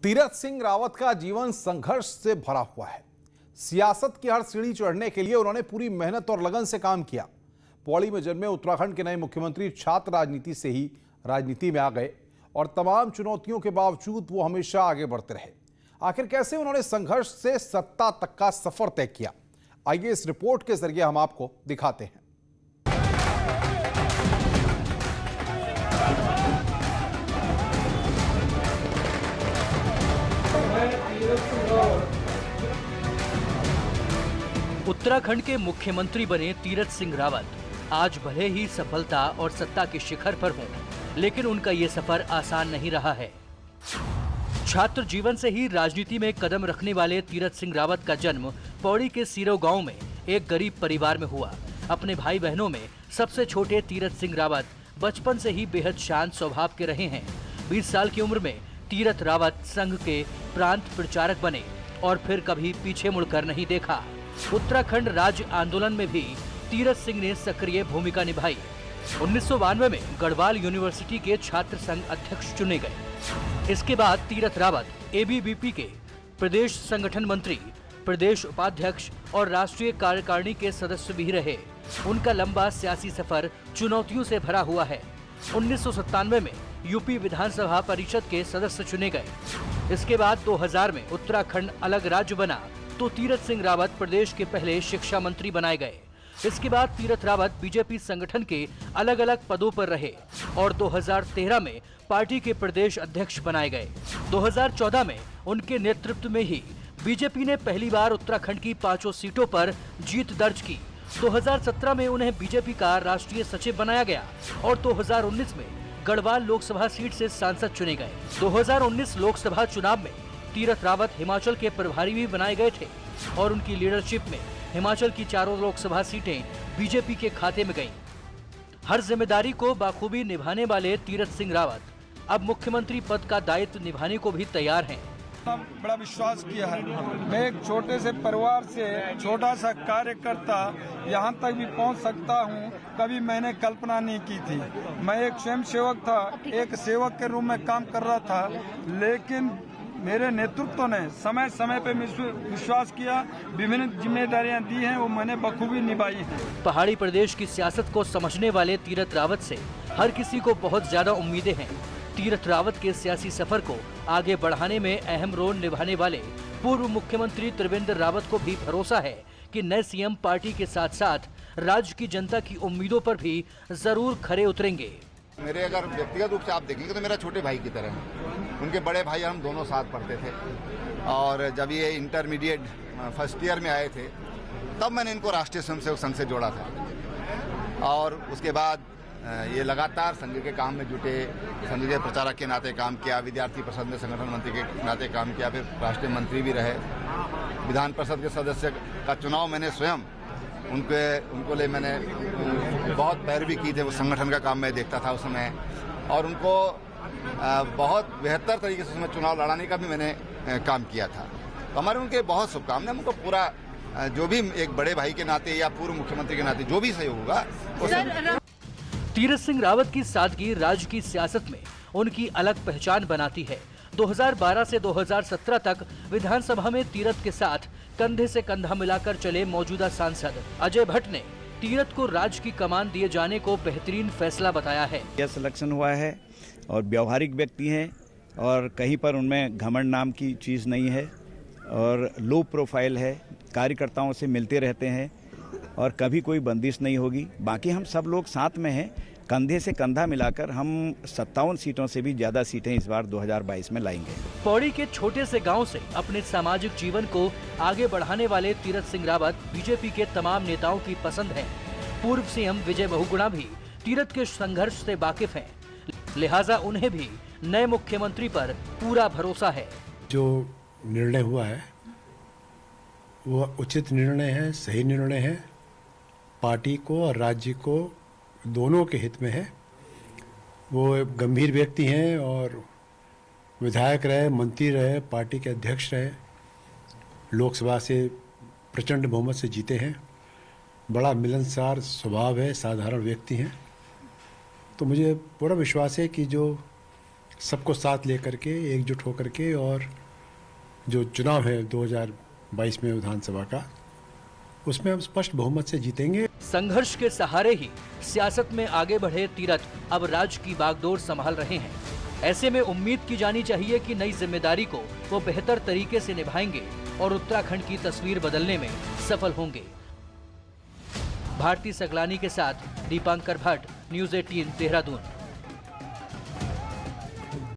तीरथ सिंह रावत का जीवन संघर्ष से भरा हुआ है। सियासत की हर सीढ़ी चढ़ने के लिए उन्होंने पूरी मेहनत और लगन से काम किया। पौड़ी में जन्मे उत्तराखंड के नए मुख्यमंत्री छात्र राजनीति से ही राजनीति में आ गए और तमाम चुनौतियों के बावजूद वो हमेशा आगे बढ़ते रहे। आखिर कैसे उन्होंने संघर्ष से सत्ता तक का सफर तय किया, आइए इस रिपोर्ट के जरिए हम आपको दिखाते हैं। उत्तराखंड के मुख्यमंत्री बने तीरथ सिंह रावत आज भले ही सफलता और सत्ता के शिखर पर हों, लेकिन उनका ये सफर आसान नहीं रहा है। छात्र जीवन से ही राजनीति में कदम रखने वाले तीरथ सिंह रावत का जन्म पौड़ी के सीरो गांव में एक गरीब परिवार में हुआ। अपने भाई बहनों में सबसे छोटे तीरथ सिंह रावत बचपन से ही बेहद शांत स्वभाव के रहे हैं। 20 साल की उम्र में तीरथ रावत संघ के प्रांत प्रचारक बने और फिर कभी पीछे मुड़कर नहीं देखा। उत्तराखंड राज्य आंदोलन में भी तीरथ सिंह ने सक्रिय भूमिका निभाई। 1992 में गढ़वाल यूनिवर्सिटी के छात्र संघ अध्यक्ष चुने गए। इसके बाद तीरथ रावत एबीवीपी के प्रदेश संगठन मंत्री, प्रदेश उपाध्यक्ष और राष्ट्रीय कार्यकारिणी के सदस्य भी रहे। उनका लंबा सियासी सफर चुनौतियों से भरा हुआ है। 1997 में यूपी विधानसभा परिषद के सदस्य चुने गए। इसके बाद 2000 में उत्तराखंड अलग राज्य बना तो तीरथ सिंह रावत प्रदेश के पहले शिक्षा मंत्री बनाए गए। इसके बाद तीरथ रावत बीजेपी संगठन के अलग अलग पदों पर रहे और 2013 में पार्टी के प्रदेश अध्यक्ष बनाए गए। 2014 में उनके नेतृत्व में ही बीजेपी ने पहली बार उत्तराखंड की 5 सीटों पर जीत दर्ज की। 2017 में उन्हें बीजेपी का राष्ट्रीय सचिव बनाया गया और 2019 में गढ़वाल लोकसभा सीट से सांसद चुने गए। 2019 लोकसभा चुनाव में तीरथ रावत हिमाचल के प्रभारी भी बनाए गए थे और उनकी लीडरशिप में हिमाचल की 4 लोकसभा सीटें बीजेपी के खाते में गईं। हर जिम्मेदारी को बाखूबी निभाने वाले तीरथ सिंह रावत अब मुख्यमंत्री पद का दायित्व निभाने को भी तैयार हैं। बड़ा विश्वास किया है। मैं एक छोटे से परिवार से छोटा सा कार्यकर्ता यहाँ तक भी पहुँच सकता हूँ, कभी मैंने कल्पना नहीं की थी। मैं एक स्वयं सेवक था, एक सेवक के रूप में काम कर रहा था, लेकिन मेरे नेतृत्व ने समय समय पे विश्वास किया, विभिन्न जिम्मेदारियां दी हैं, वो मैंने बखूबी निभाई हैं। पहाड़ी प्रदेश की सियासत को समझने वाले तीरथ रावत से हर किसी को बहुत ज्यादा उम्मीदें हैं। तीरथ रावत के सियासी सफर को आगे बढ़ाने में अहम रोल निभाने वाले पूर्व मुख्यमंत्री त्रिवेंद्र रावत को भी भरोसा है कि नए सीएम पार्टी के साथ साथ राज्य की जनता की उम्मीदों पर भी जरूर खरे उतरेंगे। मेरे अगर व्यक्तिगत रूप से आप देखेंगे तो मेरा छोटे भाई की तरह है। उनके बड़े भाई हम दोनों साथ पढ़ते थे और जब ये इंटरमीडिएट फर्स्ट ईयर में आए थे तब मैंने इनको राष्ट्रीय स्वयंसेवक संघ से जोड़ा था और उसके बाद ये लगातार संघ के काम में जुटे, संघ के प्रचारक के नाते काम किया, विद्यार्थी परिषद में संगठन मंत्री के नाते काम किया, फिर राष्ट्रीय मंत्री भी रहे। विधान परिषद के सदस्य का चुनाव मैंने स्वयं उनको ले मैंने बहुत पैरवी की थी। वो संगठन का काम मैं देखता था उस समय और उनको बहुत बेहतर तरीके से उसमें चुनाव लड़ाने का भी मैंने काम किया था। तो हमारे उनके बहुत शुभकामनाएं। उनको पूरा जो भी एक बड़े भाई के नाते या पूर्व मुख्यमंत्री के नाते जो भी सहयोग होगा। तीरथ सिंह रावत की सादगी राज्य की सियासत में उनकी अलग पहचान बनाती है। 2012 से 2017 तक विधानसभा में तीरथ के साथ कंधे से कंधा मिलाकर चले मौजूदा सांसद अजय भट्ट ने तीरथ को राज्य की कमान दिए जाने को बेहतरीन फैसला बताया है। यह सिलेक्शन हुआ है और व्यवहारिक व्यक्ति हैं और कहीं पर उनमें घमंड नाम की चीज़ नहीं है और लो प्रोफाइल है, कार्यकर्ताओं से मिलते रहते हैं और कभी कोई बंदिश नहीं होगी। बाकी हम सब लोग साथ में हैं, कंधे से कंधा मिलाकर हम 57 सीटों से भी ज्यादा सीटें इस बार 2022 में लाएंगे। पौड़ी के छोटे से गांव से अपने सामाजिक जीवन को आगे बढ़ाने वाले तीरथ सिंह रावत बीजेपी के तमाम नेताओं की पसंद हैं। पूर्व सीएम विजय बहुगुणा भी तीरथ के संघर्ष से वाकिफ हैं, लिहाजा उन्हें भी नए मुख्यमंत्री पर पूरा भरोसा है। जो निर्णय हुआ है वो उचित निर्णय है, सही निर्णय है, पार्टी को और राज्य को दोनों के हित में है। वो गंभीर व्यक्ति हैं और विधायक रहे, मंत्री रहे, पार्टी के अध्यक्ष रहे, लोकसभा से प्रचंड बहुमत से जीते हैं, बड़ा मिलनसार स्वभाव है, साधारण व्यक्ति हैं। तो मुझे पूरा विश्वास है कि जो सबको साथ लेकर के एकजुट होकर के, और जो चुनाव है 2022 में विधानसभा का, उसमें हम स्पष्ट बहुमत से जीतेंगे। संघर्ष के सहारे ही सियासत में आगे बढ़े तीरथ अब राज्य की बागडोर संभाल रहे हैं। ऐसे में उम्मीद की जानी चाहिए कि नई जिम्मेदारी को वो बेहतर तरीके से निभाएंगे और उत्तराखंड की तस्वीर बदलने में सफल होंगे। भारती सकलानी के साथ दीपांकर भट्ट, न्यूज़ 18 देहरादून।